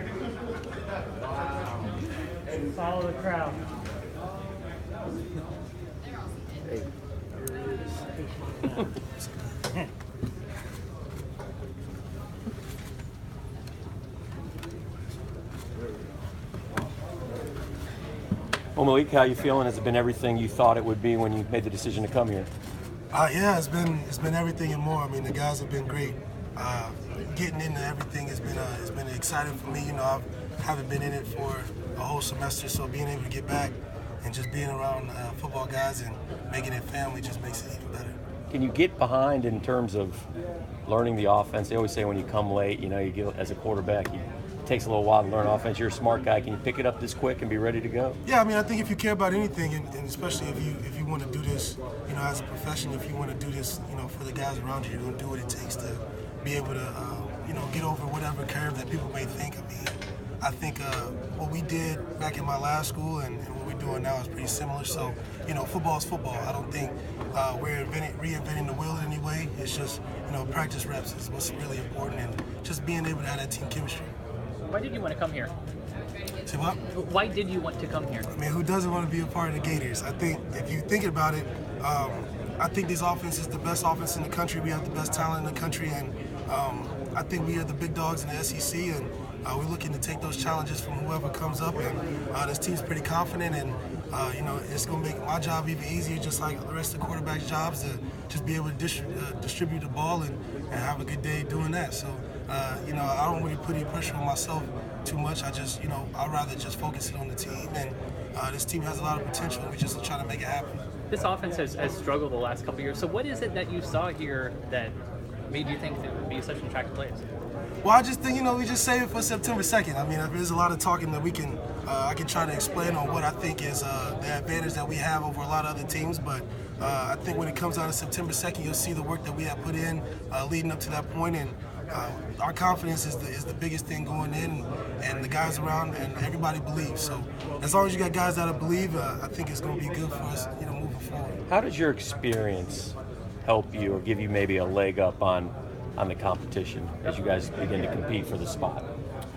here. Follow the crowd. Well, Malik, how you feeling? Has it been everything you thought it would be when you made the decision to come here? Yeah, it's been everything and more. I mean, the guys have been great. Getting into everything has been exciting for me. You know, I haven't been in it for a whole semester, so being able to get back and just being around football guys and making it family just makes it even better. Can you get behind in terms of learning the offense? They always say when you come late, you know, you get as a quarterback, it takes a little while to learn offense. You're a smart guy. Can you pick it up this quick and be ready to go? Yeah, I mean, I think if you care about anything, and especially if you want to do this, you know, as a profession, if you want to do this, you know, for the guys around you, you're going to do what it takes to be able to, you know, get over whatever curve that people may think. I mean, I think what we did back in my last school and what we're doing now is pretty similar. So, you know, football is football. I don't think we're reinventing the wheel in any way. It's just, you know, practice reps is what's really important, and just being able to have that team chemistry. Why did you want to come here? Say what? Why did you want to come here? I mean, who doesn't want to be a part of the Gators? I think if you think about it, I think this offense is the best offense in the country. We have the best talent in the country, and I think we are the big dogs in the SEC, and we're looking to take those challenges from whoever comes up, and this team's pretty confident, and you know, it's going to make my job even easier, just like the rest of the quarterbacks' jobs, to just be able to distribute the ball and have a good day doing that. So, you know, I don't really put any pressure on myself too much. I just, you know, I'd rather just focus it on the team, and this team has a lot of potential, and we're just trying to make it happen. This offense has struggled the last couple of years. So what is it that you saw here that made you think that it would be such an attractive place? Well, I just think, you know, we just save it for September 2nd. I mean, there's a lot of talking that we can, I can try to explain on what I think is the advantage that we have over a lot of other teams. But I think when it comes out of September 2nd, you'll see the work that we have put in leading up to that point. And our confidence is the biggest thing going in, and the guys around and everybody believes. So as long as you got guys that believe, I think it's going to be good for us, you know, moving forward. How does your experience help you or give you maybe a leg up on the competition as you guys begin to compete for the spot?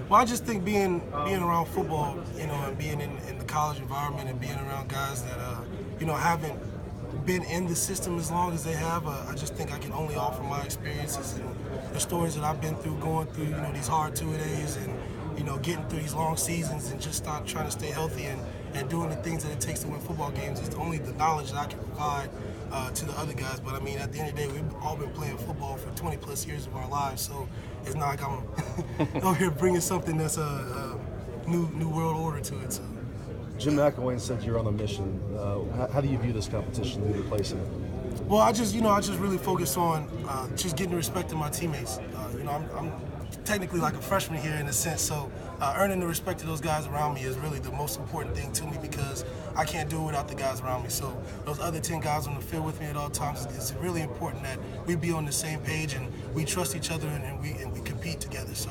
Well, I just think being around football, you know, and being in the college environment and being around guys that, you know, haven't been in the system as long as they have, I just think I can only offer my experiences and the stories that I've been through, going through, you know, these hard two-a-days and, you know, getting through these long seasons and just start trying to stay healthy and doing the things that it takes to win football games. It's only the knowledge that I can provide to the other guys. But I mean, at the end of the day, we've all been playing football for 20 plus years of our lives, so it's not like I'm over here bringing something that's a new world order to it. So. Jim McElwain said you're on a mission. How do you view this competition and replacing it? Well, I just really focus on just getting the respect of my teammates. You know, I'm technically like a freshman here in a sense, so earning the respect of those guys around me is really the most important thing to me, because I can't do it without the guys around me. So those other 10 guys on the field with me at all times, it's really important that we be on the same page and we trust each other and we compete together. So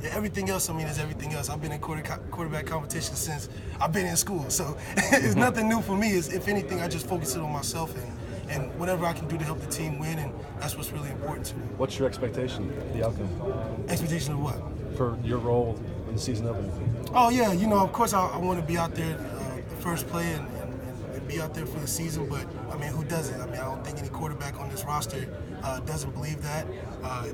yeah, everything else, I mean, is everything else. I've been in quarterback competition since I've been in school, so it's nothing new for me. If anything, I just focus it on myself and whatever I can do to help the team win, and that's what's really important to me. What's your expectation, the outcome? Expectation of what? For your role in the season opener? Oh yeah, you know, of course I want to be out there the first play and be out there for the season, but I mean, who doesn't? I mean, I don't think any quarterback on this roster doesn't believe that,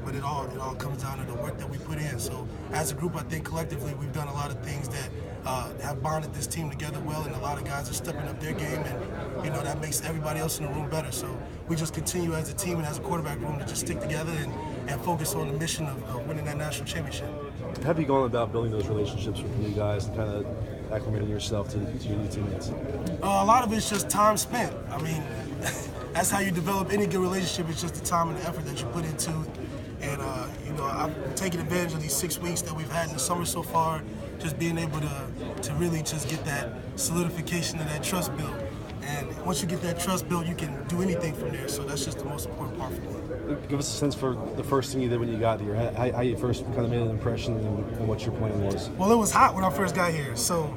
but it all comes down to the work that we put in. So as a group, I think collectively we've done a lot of things that have bonded this team together well, and a lot of guys are stepping up their game, and you know, that makes everybody else in the room better. So we just continue as a team and as a quarterback room to just stick together and focus on the mission of winning that national championship. How have you gone about building those relationships with new guys and kind of acclimating yourself to your new teammates? A lot of it's just time spent. I mean, that's how you develop any good relationship. It's just the time and the effort that you put into it. And, you know, I've taken advantage of these 6 weeks that we've had in the summer so far, just being able to really just get that solidification of that trust built. And once you get that trust built, you can do anything from there. So that's just the most important part for me. Give us a sense for the first thing you did when you got here. How you first kind of made an impression and what your plan was. Well, it was hot when I first got here. So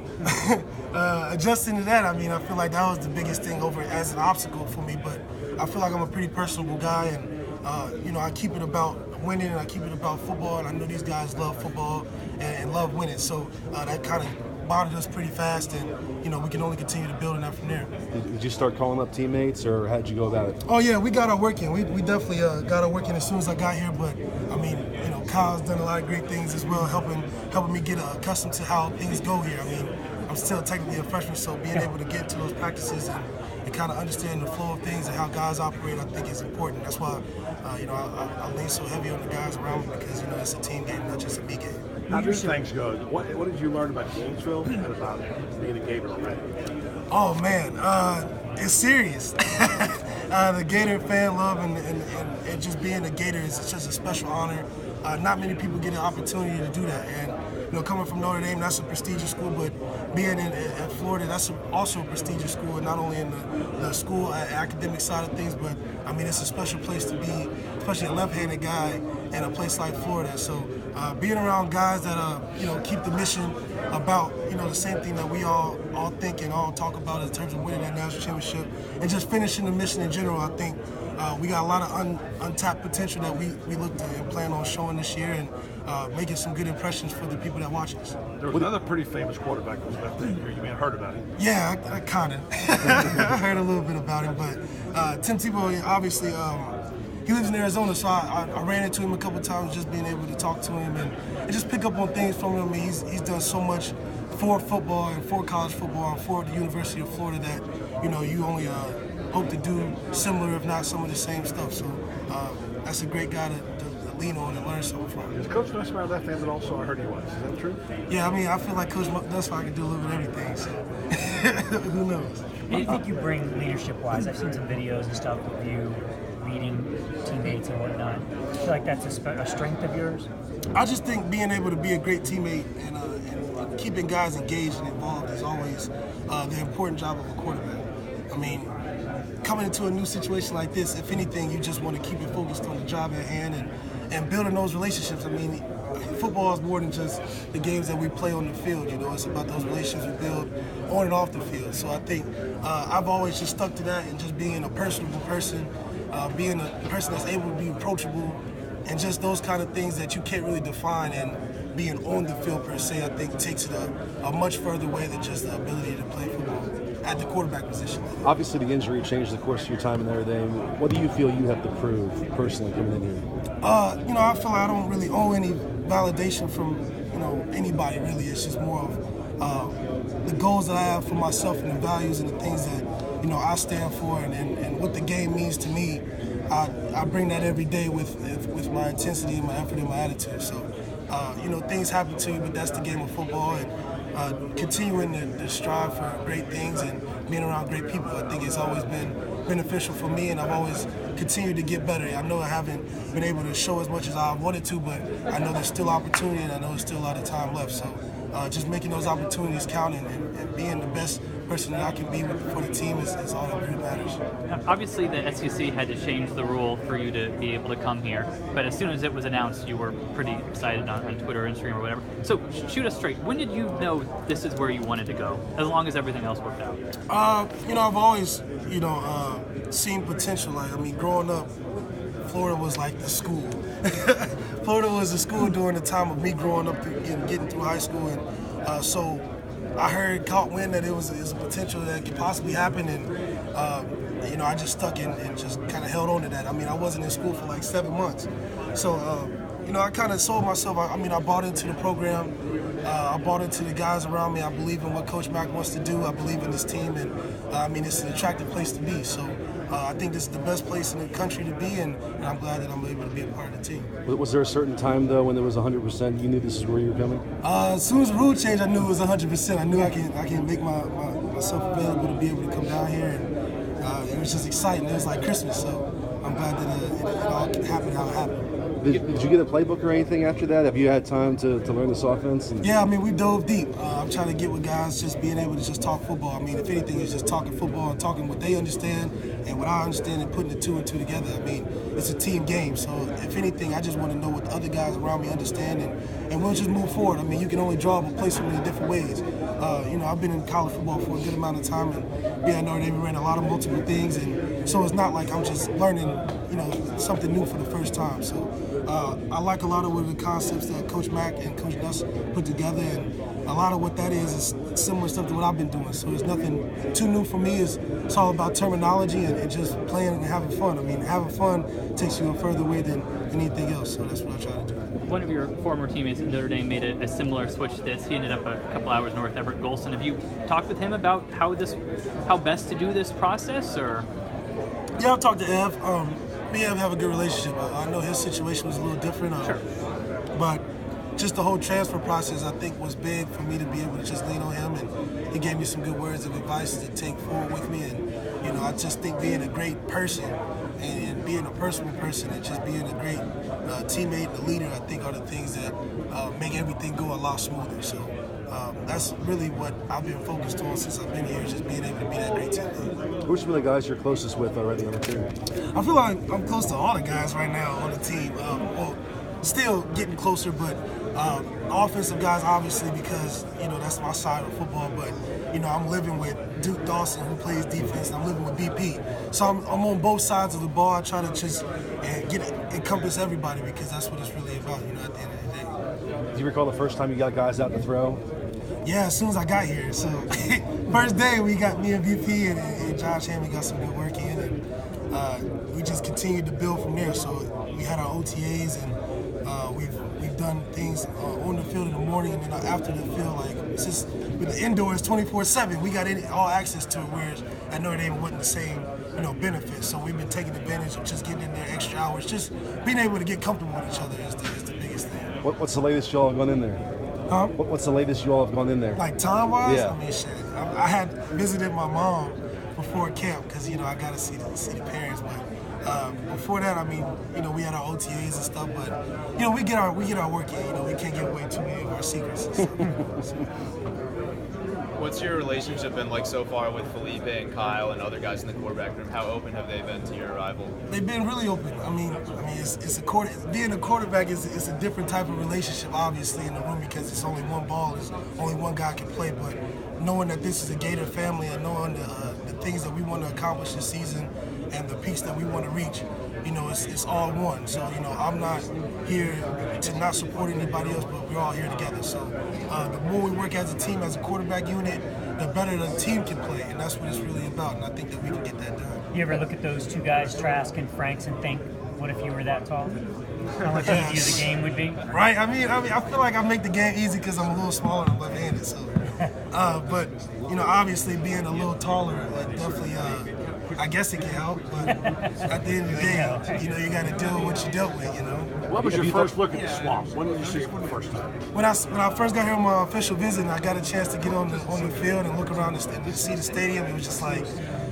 adjusting to that, I mean, I feel like that was the biggest thing over as an obstacle for me. But I feel like I'm a pretty personable guy, and you know, I keep it about winning and I keep it about football, and I know these guys love football and love winning. So that kind of bonded us pretty fast, and we can only continue to build on that from there. Did you start calling up teammates, or how'd you go about it? Oh yeah, we got our work in. We definitely got our work in as soon as I got here. But I mean, Kyle's done a lot of great things as well, helping me get accustomed to how things go here. I mean, I'm still technically a freshman, so being able to get to those practices and kind of understand the flow of things and how guys operate, I think is important. That's why, I lean so heavy on the guys around me, because it's a team game, not just a me game. How do things go? What did you learn about Gainesville and about being a Gator already? Oh man, it's serious. The Gator fan love and just being a Gator is just a special honor. Not many people get an opportunity to do that, and coming from Notre Dame, that's a prestigious school, but being in Florida, that's also a prestigious school, not only in the school academic side of things, but I mean, it's a special place to be, especially a left-handed guy in a place like Florida. So being around guys that keep the mission about the same thing that we all think and all talk about in terms of winning that national championship and just finishing the mission in general, I think we got a lot of untapped potential that we look to and plan on showing this year, and making some good impressions for the people that watch us. There was another pretty famous quarterback who was left in here. You may have heard about him. Yeah, I kind of. I heard a little bit about him, but Tim Tebow, obviously, he lives in Arizona, so I ran into him a couple times, just being able to talk to him and just pick up on things from him. I mean, he's done so much for football and for college football and for the University of Florida that you only hope to do similar, if not some of the same stuff. So that's a great guy to lean on and learn something from. Is Coach Nussmeier left-handed also? I heard he was. Is that true? Yeah, I mean, I feel like Coach Nussmeier can do a little bit of everything, so who knows? What do you think you bring leadership-wise? I've seen some videos and stuff of you leading teammates and whatnot. Do you feel like that's a strength of yours? I just think being able to be a great teammate and keeping guys engaged and involved is always the important job of a quarterback. I mean, coming into a new situation like this, if anything, you just want to keep it focused on the job at hand and building those relationships. I mean, football is more than just the games that we play on the field. It's about those relationships we build on and off the field. So I think I've always just stuck to that, and just being a personable person, being a person that's able to be approachable, and just those kind of things that you can't really define, and being on the field per se, I think takes it a much further way than just the ability to play football at the quarterback position. Obviously, the injury changed the course of your time in Notre Dame. What do you feel you have to prove personally coming in here? I feel like I don't really owe any validation from anybody really. It's just more of the goals that I have for myself and the values and the things that I stand for, and what the game means to me. I bring that every day with my intensity and my effort and my attitude. So things happen to you, but that's the game of football, and continuing to strive for great things and being around great people, I think it's always been beneficial for me, and I've always continued to get better. I know I haven't been able to show as much as I wanted to, but I know there's still opportunity, and I know there's still a lot of time left. So just making those opportunities count and being the best person that I can be for the team is all that really matters. Now, obviously, the SEC had to change the rule for you to be able to come here, but as soon as it was announced, you were pretty excited on Twitter, Instagram, or whatever. So shoot us straight. When did you know this is where you wanted to go, as long as everything else worked out? I've always, seen potential. Like, I mean, growing up, Florida was like the school. Florida was the school during the time of me growing up and getting through high school, and so I caught wind that it was a potential that could possibly happen, and I just stuck in and just kind of held on to that. I mean, I wasn't in school for like 7 months, so I kind of sold myself. I bought into the program. I bought into the guys around me. I believe in what Coach Mack wants to do. I believe in this team, and it's an attractive place to be. So I think this is the best place in the country to be, and I'm glad that I'm able to be a part of the team. Was there a certain time, though, when there was 100%, you knew this is where you were coming? As soon as the rule changed, I knew it was 100%. I knew I can make myself available to be able to come down here, and it was just exciting. It was like Christmas, so I'm glad that it all happened how it happened. Did you get a playbook or anything after that? Have you had time to learn this offense? Yeah, we dove deep. I'm trying to get with guys, just being able to just talk football. If anything, it's just talking football and talking what they understand and what I understand, and putting the two and two together. It's a team game, so if anything, I just want to know what the other guys around me understand, and we'll just move forward. You can only draw up a play so many different ways. I've been in college football for a good amount of time, and being at Notre Dame, we ran a lot of multiple things, and so it's not like I'm just learning something new for the first time. So I like a lot of the concepts that Coach Mack and Coach Nuss put together, and a lot of what that is similar stuff to what I've been doing. So it's nothing too new for me. It's all about terminology and just playing and having fun. I mean, having fun takes you a further way than anything else. So that's what I try to do. One of your former teammates at Notre Dame made a similar switch to this. He ended up a couple hours north, Everett Golson. Have you talked with him about how best to do this process, or? Yeah, I've talked to Ev. Me and Ev have a good relationship. I know his situation was a little different. Sure. But just the whole transfer process, I think, was big for me to be able to just lean on him, and he gave me some good words of advice to take forward with me. And I just think being a great person and being a personal person and just being a great teammate and a leader, I think, are the things that make everything go a lot smoother. So that's really what I've been focused on since I've been here, just being able to be that great teammate. Who's some of the guys you're closest with already on the team? I feel like I'm close to all the guys right now on the team. Still getting closer, but offensive guys, obviously, because that's my side of football. But I'm living with Duke Dawson, who plays defense, and I'm living with BP. So I'm on both sides of the ball. I try to just encompass everybody, because that's what it's really about. At the end of the day. Do you recall the first time you got guys out to throw? Yeah, as soon as I got here. So first day we got me and VP and Josh Hammond got some good work in, and we just continued to build from there. So we had our OTAs, and we've done things on the field in the morning, and then after the field, like since with the indoors 24/7, we got all access to it. Whereas at Notre Dame it wasn't the same benefits. So we've been taking advantage of just getting in there extra hours, just being able to get comfortable with each other is the biggest thing. What's the latest you all have gone in there? Huh? What's the latest you all have gone in there? Like time-wise? Yeah. I mean, shit. I had visited my mom before camp because, I got to see the parents. But before that, I mean, we had our OTAs and stuff. But, we get our work in. We can't give away too many of our secrets and stuff. What's your relationship been like so far with Felipe and Kyle and other guys in the quarterback room? How open have they been to your arrival? They've been really open. I mean, being a quarterback is a different type of relationship, obviously, in the room, because it's only one ball, it's only one guy can play. But knowing that this is a Gator family and knowing the things that we want to accomplish this season and the peaks that we want to reach, it's all one. So, I'm not here to not support anybody else, but we're all here together. So the more we work as a team, as a quarterback unit, the better the team can play, and that's what it's really about, and I think that we can get that done. You ever look at those two guys, Trask and Franks, and think, what if you were that tall? How much easier the game would be? Right. I mean, I feel like I make the game easy because I'm a little smaller and left-handed. So, but obviously being a little taller, definitely, I guess it can help. But at the end of the day, you got to deal with what you dealt with. What was your first look at the swamp? When did you see it for the first time? When I first got here on my official visit, and I got a chance to get on the field and look around and see the stadium, it was just like,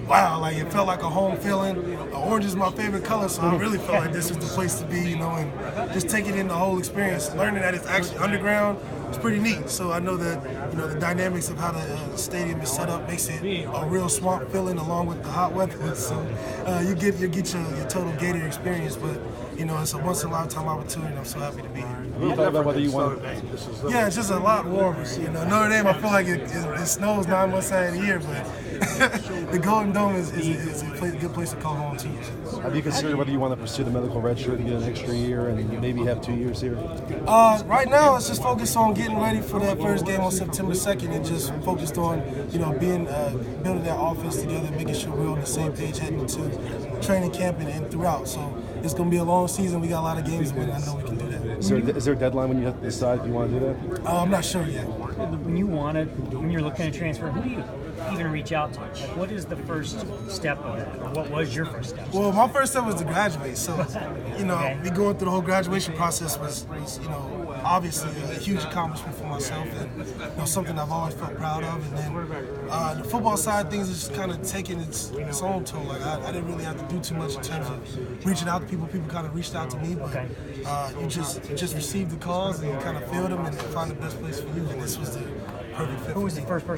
wow, like it felt like a home feeling. Orange is my favorite color, so I really felt like this was the place to be, and just taking in the whole experience, learning that it's actually underground. It's pretty neat. So I know that the dynamics of how the stadium is set up makes it a real swamp feeling, along with the hot weather. So you get your total Gator experience, but it's a once in a lifetime opportunity. And I'm so happy to be here. Have you thought about whether you want? Yeah, it's just a lot warmer. Notre Dame, I feel like it snows 9 months out of the year, but the Golden Dome is a good place to call home too. Have you considered whether you want to pursue the medical red shirt and get an extra year and maybe have 2 years here? Right now, it's just focused on getting ready for that first game on September 2nd, and just focused on building that offense together, making sure we're on the same page heading into training camp and throughout. So it's going to be a long season. We got a lot of games to win. I know we can do that. Is there a deadline when you have to decide if you want to do that? I'm not sure yet. When you're looking to transfer, who do you even reach out to? Like, what is the first step of that? Or what was your first step? Well, my first step was to graduate. So, me going through the whole graduation process was obviously a huge accomplishment for myself, and something I've always felt proud of. And then the football side of things is just kind of taking its own toll. Like I didn't really have to do too much in terms of reaching out to people. People kind of reached out to me, but you just receive the calls and you kind of field them and find the best place for you. And this was the perfect fit. Who was for the me. first person